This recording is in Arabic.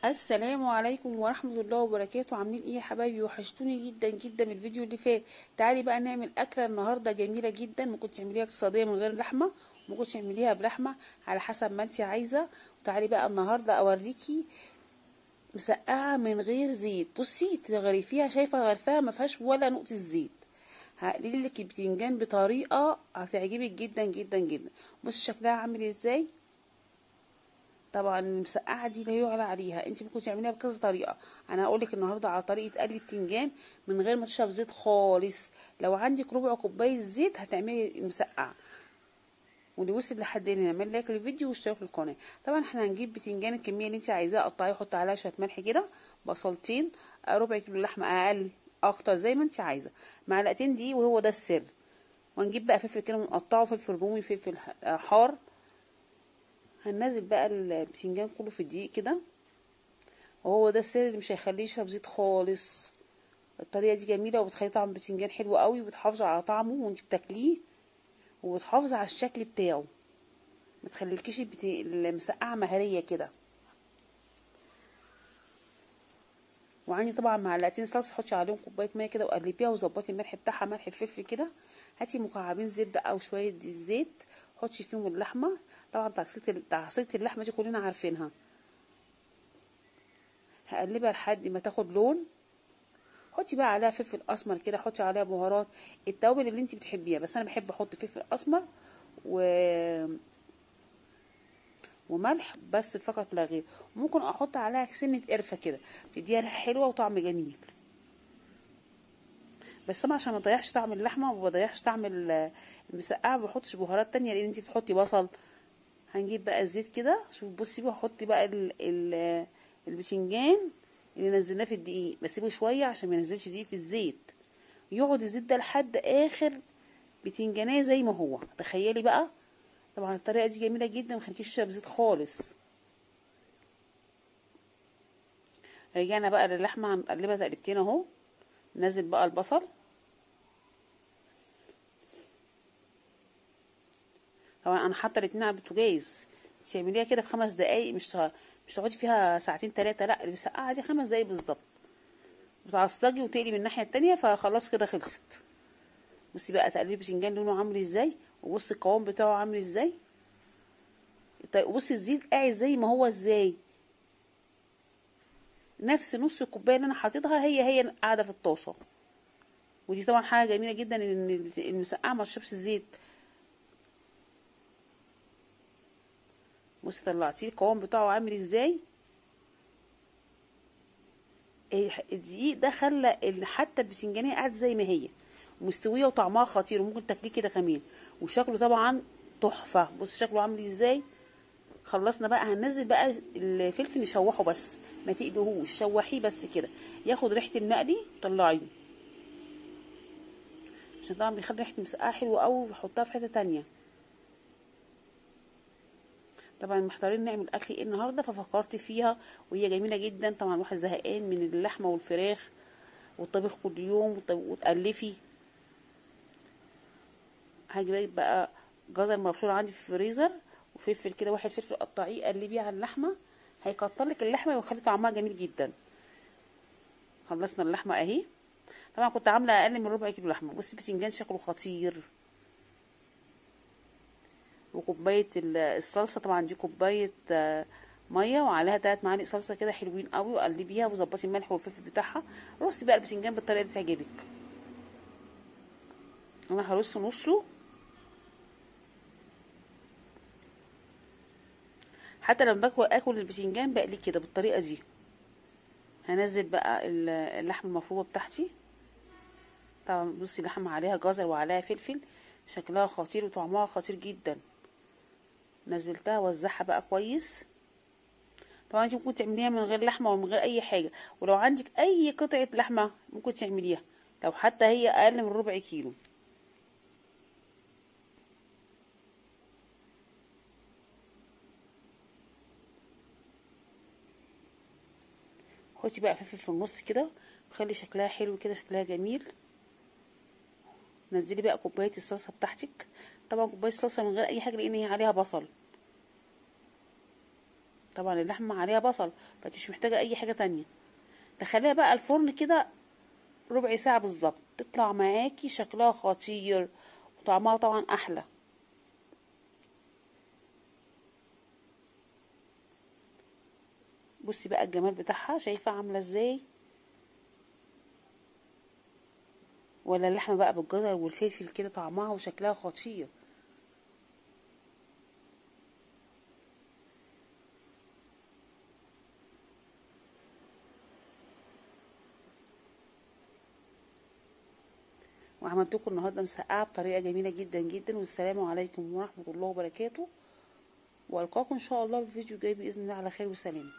السلام عليكم ورحمة الله وبركاته. عاملين ايه يا حبايبي؟ وحشتوني جدا جدا من الفيديو اللي فات. تعالي بقى نعمل اكلة النهاردة جميلة جدا. ممكن تعمليها اقتصادية من غير لحمة، ممكن تعمليها بلحمة على حسب ما انت عايزة. وتعالي بقى النهاردة اوريكي مسقعة من غير زيت. بصي تغرفيها، شايفة غرفها ما فيهاش ولا نقطة زيت. هقلل لك البتنجان بطريقة هتعجبك جدا جدا جدا. بصي شكلها عامل ازاي. طبعا المسقعه دي لا يعلى عليها، انت ممكن تعمليها بكذا طريقه. انا هقول لك النهارده على طريقه قلي بتنجان من غير ما تشرب زيت خالص. لو عندك ربع كوبايه زيت هتعملي المسقعه. واللي وصل لحد هنا يعمل لايك للفيديو واشتراك في القناه. طبعا احنا هنجيب بتنجان الكميه اللي انت عايزاها، قطعيه حطي عليها شويه ملح كده، بصلتين، ربع كيلو لحمه، اقل اكتر زي ما انت عايزه، معلقتين دي وهو ده السر. وهنجيب بقى فلفل كده ونقطعه، فلفل رومي، فلفل حار. هننزل بقى البتنجان كله في الدقيق كده، وهو ده السر اللي مش هيخليه يشرب زيت خالص. الطريقه دي جميله وبتخلي طعم البتنجان حلو قوي، وبتحافظ على طعمه وانت بتاكليه، وبتحافظ على الشكل بتاعه، ما تخليكيش المسقعه مهريه كده. وعندي طبعا معلقتين صلصه، حطي عليهم كوبايه ميه كده وقلبيها، وظبطي الملح بتاعها، ملح الفلفل كده. هاتي مكعبين زبده او شويه زيت، حطي فيهم اللحمه. طبعا تعصيجة اللحمه دي كلنا عارفينها. هقلبها لحد ما تاخد لون. حطي بقى عليها فلفل اسمر كده، حطي عليها بهارات، التوابل اللي انت بتحبيها، بس انا بحب احط فلفل اسمر و... وملح بس فقط لا غير. ممكن احط عليها سنه قرفه كده، تديها ريحه حلوه وطعم جميل. بس طبعا عشان ما تضيعش طعم اللحمه وما تضيعش طعم المسقعه، ما بحطش بهارات تانية، لان انت بتحطي بصل. هنجيب بقى الزيت كده، شوف بصي بقى، حطي بقى البتنجان اللي نزلناه في الدقيق، بسيبه شويه عشان ما ينزلش دقيق في الزيت، يقعد الزيت ده لحد اخر بتنجانيه زي ما هو. تخيلي بقى. طبعا الطريقه دي جميله جدا، مخليكيش تشرب زيت خالص. رجعنا بقى للحمه، هنقلبها تقلبتين اهو. نزل بقى البصل. طبعا انا حاطه الاتنين على البوتاجاز. تعمليها كده في 5 دقايق، مش تقعدي فيها ساعتين 3، لا، اللي بسقعها دي 5 دقايق بالظبط. بتعصجي وتقلي من الناحيه التانية، فخلاص كده خلصت. بصي بقى تقلبي البتنجان لونه عامل ازاي، وبصي القوام بتاعه عامل ازاي. طيب وبصي الزيت قاعد زي ما هو ازاي، نفس نص الكوبايه اللي انا حاططها هي قاعده في الطاسه. ودي طبعا حاجه جميله جدا ان المسقعه ما تشربش زيت. بصي طلعتيه القوام بتاعه عامل ازاي. الدقيق ده خلى حتى البسنجانيه قاعده زي ما هي، مستويه وطعمها خطير، وممكن تاكليه كده كمان. وشكله طبعا تحفه. بص شكله عامل ازاي. خلصنا بقى، هننزل بقى الفلفل نشوحه بس، ما تقلهوش، شوحيه بس كده ياخد ريحه المقلي. طلعيه عشان طبعا بيخلي ريحه المسقعه حلوه قوي، ويحطها في حته تانية. طبعا محتارين نعمل اكل ايه النهارده، ففكرت فيها وهي جميله جدا. طبعا الواحد زهقان من اللحمه والفراخ والطبيخ كل يوم وتألفي. هجيب بقى جزر مبشور عندي في الفريزر، وفلفل كده، واحد فلفل قطعيه قلبيه على اللحمه، هيكتر لك اللحمه ويخلي طعمها جميل جدا. خلصنا اللحمه اهي. طبعا كنت عامله اقل من ربع كيلو لحمه. بصي البتنجان شكله خطير. وكوبايه الصلصه، طبعا دي كوبايه ميه وعليها 3 معالق صلصه كده حلوين قوي، وقلبيها وظبطي الملح والفلفل بتاعها. رصي بقى البتنجان بالطريقه اللي تعجبك. انا هرص نصه. حتى لما اكل البتنجان بقليه كده بالطريقه دي. هنزل بقى اللحمه المفرومه بتاعتي. طبعا بصي اللحمه عليها جزر وعليها فلفل، شكلها خطير وطعمها خطير جدا. نزلتها، وزعها بقى كويس. طبعا انت ممكن تعمليها من غير لحمه ومن غير اي حاجه، ولو عندك اي قطعه لحمه ممكن تعمليها، لو حتى هي اقل من ربع كيلو. خدي بقى فلفل في النص كده، وخلي شكلها حلو كده، شكلها جميل. نزلي بقى كوبايه الصلصه بتاعتك. طبعا كوبايه الصلصه من غير اي حاجه، لان هي عليها بصل. طبعا اللحمه عليها بصل، فانتش محتاجه اي حاجه تانية. دخليها بقى الفرن كده ربع ساعه بالظبط، تطلع معاكي شكلها خطير وطعمها طبعا احلى. بصي بقى الجمال بتاعها، شايفه عامله ازاي؟ ولا اللحمه بقى بالجزر والفلفل كده طعمها وشكلها خطير. وعملت لكم النهارده مسقعه بطريقه جميله جدا جدا. والسلام عليكم ورحمه الله وبركاته، والقاكم ان شاء الله في فيديو جاي باذن الله على خير وسلام.